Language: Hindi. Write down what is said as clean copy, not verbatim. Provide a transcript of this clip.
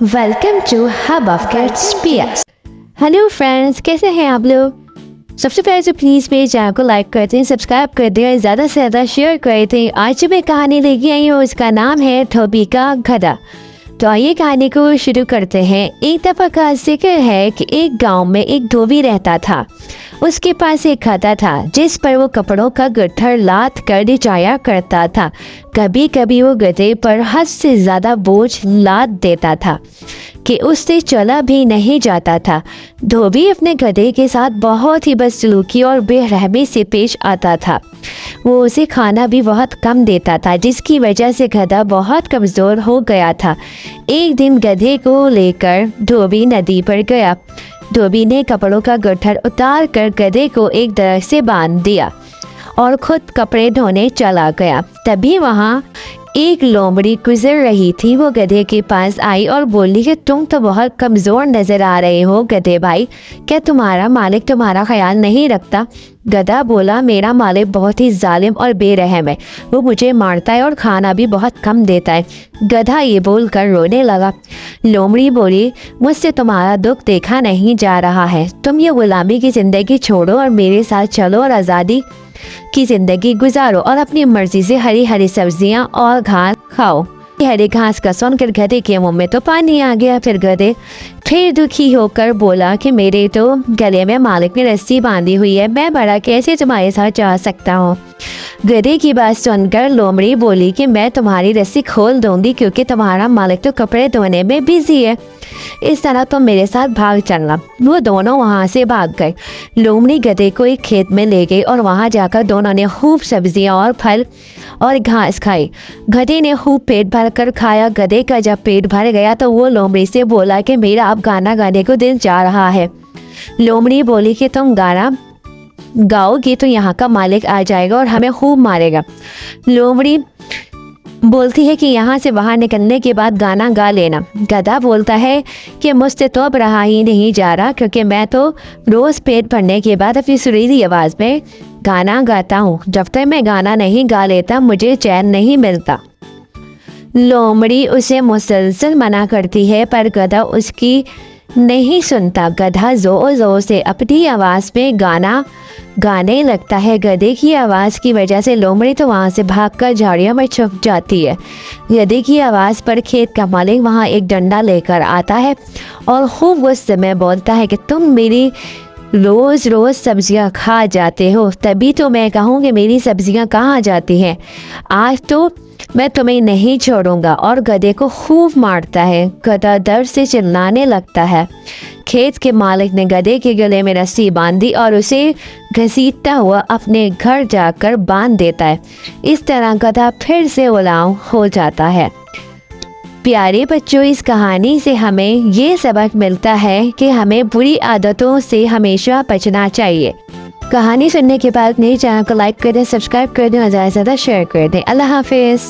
Welcome to hub of kids PS. Hello friends, कैसे हैं आप लोग। सबसे पहले तो प्लीज़ मेरे चैनल को लाइक कर दें, सब्सक्राइब कर दें और ज़्यादा से ज़्यादा शेयर कर दें। आज जो मैं कहानी लेके आई हूँ उसका नाम है धोबी का गधा। तो आइए कहानी को शुरू करते हैं। एक दफ़ा का जिक्र है कि एक गांव में एक धोबी रहता था। उसके पास एक गधा था जिस पर वो कपड़ों का गट्ठर लाद कर जाया करता था। कभी कभी वो गधे पर हद से ज़्यादा बोझ लाद देता था कि उससे चला भी नहीं जाता था। धोबी अपने गधे के साथ बहुत ही बदसलूकी और बेरहमी से पेश आता था। वो उसे खाना भी बहुत कम देता था, जिसकी वजह से गधा बहुत कमज़ोर हो गया था। एक दिन गधे को लेकर धोबी नदी पर गया। धोबी ने कपड़ों का गट्ठर उतार कर गधे को एक दरख्त से बांध दिया और खुद कपड़े धोने चला गया। तभी वहाँ एक लोमड़ी गुजर रही थी। वो गधे के पास आई और बोली कि तुम तो बहुत कमज़ोर नज़र आ रहे हो गधे भाई, क्या तुम्हारा मालिक तुम्हारा ख्याल नहीं रखता। गधा बोला, मेरा मालिक बहुत ही जालिम और बेरहम है, वो मुझे मारता है और खाना भी बहुत कम देता है। गधा ये बोलकर रोने लगा। लोमड़ी बोली, मुझसे तुम्हारा दुख देखा नहीं जा रहा है। तुम ये गुलामी की ज़िंदगी छोड़ो और मेरे साथ चलो और आज़ादी की ज़िंदगी गुजारो और अपनी मर्जी से हरी हरी सब्जियां और घास खाओ। हरी घास का सुनकर गधे के मुंह में तो पानी आ गया। फिर गधे फिर दुखी होकर बोला कि मेरे तो गले में मालिक ने रस्सी बांधी हुई है, मैं बड़ा कैसे तुम्हारे साथ जा सकता हूँ। गधे की बात सुनकर लोमड़ी बोली कि मैं तुम्हारी रस्सी खोल दूंगी क्योंकि तुम्हारा मालिक तो कपड़े धोने में बिजी है। इस तरह तुम मेरे साथ भाग चलना। वो दोनों वहाँ से भाग गए। लोमड़ी गधे को एक खेत में ले गई और वहाँ जाकर दोनों ने खूब सब्जियाँ और फल और घास खाई। गधे ने खूब पेट भर कर खाया। गधे का जब पेट भर गया तो वो लोमड़ी से बोला कि मेरा अब गाना गाने को दिल जा रहा है। लोमड़ी बोली कि तुम गाना गाओगी तो यहाँ का मालिक आ जाएगा और हमें खूब मारेगा। लोमड़ी बोलती है कि यहाँ से बाहर निकलने के बाद गाना गा लेना। गधा बोलता है कि मुझसे तो अब रहा ही नहीं जा रहा क्योंकि मैं तो रोज़ पेट भरने के बाद अपनी सुरीली आवाज़ में गाना गाता हूँ। जब तक मैं गाना नहीं गा लेता मुझे चैन नहीं मिलता। लोमड़ी उसे मुसलसल मना करती है पर गधा उसकी नहीं सुनता। गधा ज़ोर ज़ोर से अपनी आवाज़ में गाना गाने लगता है। गधे की आवाज़ की वजह से लोमड़ी तो वहाँ से भागकर झाड़ियों में छुप जाती है। गधे की आवाज़ पर खेत का मालिक वहाँ एक डंडा लेकर आता है और खूब गुस्से में बोलता है कि तुम मेरी रोज़ रोज़ सब्जियां खा जाते हो, तभी तो मैं कहूँ कि मेरी सब्जियां कहाँ जाती हैं। आज तो मैं तुम्हें नहीं छोड़ूंगा। और गधे को खूब मारता है। गधा दर्द से चिल्लाने लगता है। खेत के मालिक ने गधे के गले में रस्सी बांधी और उसे घसीटता हुआ अपने घर जाकर बांध देता है। इस तरह गधा फिर से गुलाम हो जाता है। प्यारे बच्चों, इस कहानी से हमें ये सबक मिलता है कि हमें बुरी आदतों से हमेशा बचना चाहिए। कहानी सुनने के बाद मेरे चैनल को लाइक कर दें, सब्सक्राइब कर दें और ज़्यादा से ज़्यादा शेयर कर दें। अल्लाह हाफिज़।